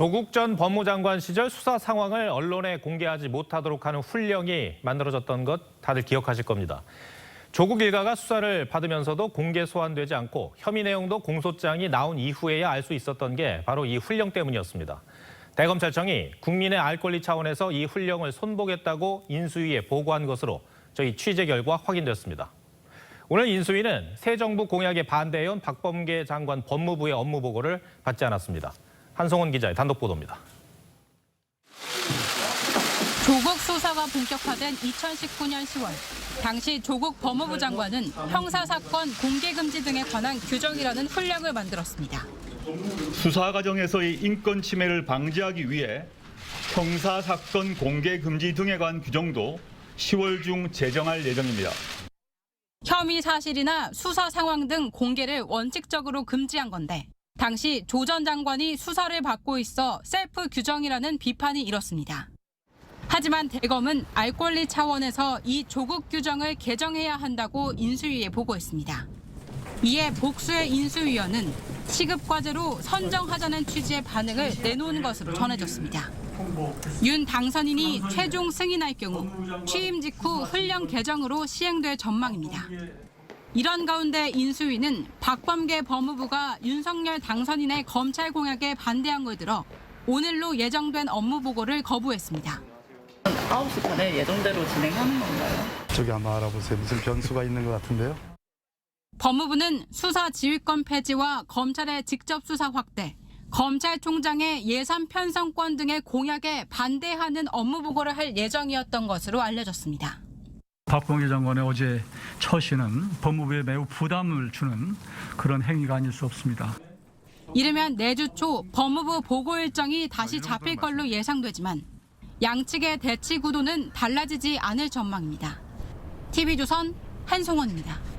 조국 전 법무장관 시절 수사 상황을 언론에 공개하지 못하도록 하는 훈령이 만들어졌던 것 다들 기억하실 겁니다. 조국 일가가 수사를 받으면서도 공개 소환되지 않고 혐의 내용도 공소장이 나온 이후에야 알 수 있었던 게 바로 이 훈령 때문이었습니다. 대검찰청이 국민의 알 권리 차원에서 이 훈령을 손보겠다고 인수위에 보고한 것으로 저희 취재 결과 확인됐습니다. 오늘 인수위는 새 정부 공약에 반대해온 박범계 장관 법무부의 업무 보고를 받지 않았습니다. 한송원 기자의 단독 보도입니다. 조국 수사가 본격화된 2019년 10월, 당시 조국 법무부 장관은 형사사건 공개금지 등에 관한 규정이라는 훈령을 만들었습니다. 수사 과정에서의 인권 침해를 방지하기 위해 형사사건 공개금지 등에 관한 규정도 10월 중 제정할 예정입니다. 혐의 사실이나 수사 상황 등 공개를 원칙적으로 금지한 건데 당시 조 전 장관이 수사를 받고 있어 셀프 규정이라는 비판이 일었습니다. 하지만 대검은 알 권리 차원에서 이 조국 규정을 개정해야 한다고 인수위에 보고했습니다. 이에 복수의 인수위원은 시급과제로 선정하자는 취지의 반응을 내놓은 것으로 전해졌습니다. 윤 당선인이 최종 승인할 경우 취임 직후 훈령 개정으로 시행될 전망입니다. 이런 가운데 인수위는 박범계 법무부가 윤석열 당선인의 검찰 공약에 반대한 걸 들어 오늘로 예정된 업무 보고를 거부했습니다. 9시 반에 예정대로 진행하는 건가요? 저기 한번 알아보세요. 무슨 변수가 있는 것 같은데요? 법무부는 수사 지휘권 폐지와 검찰의 직접 수사 확대, 검찰총장의 예산 편성권 등의 공약에 반대하는 업무 보고를 할 예정이었던 것으로 알려졌습니다. 박범계 장관의 어제 처신은 법무부에 매우 부담을 주는 그런 행위가 아닐 수 없습니다. 이르면 내주 초 법무부 보고 일정이 다시 잡힐 걸로 예상되지만 양측의 대치 구도는 달라지지 않을 전망입니다. TV조선 한송원입니다.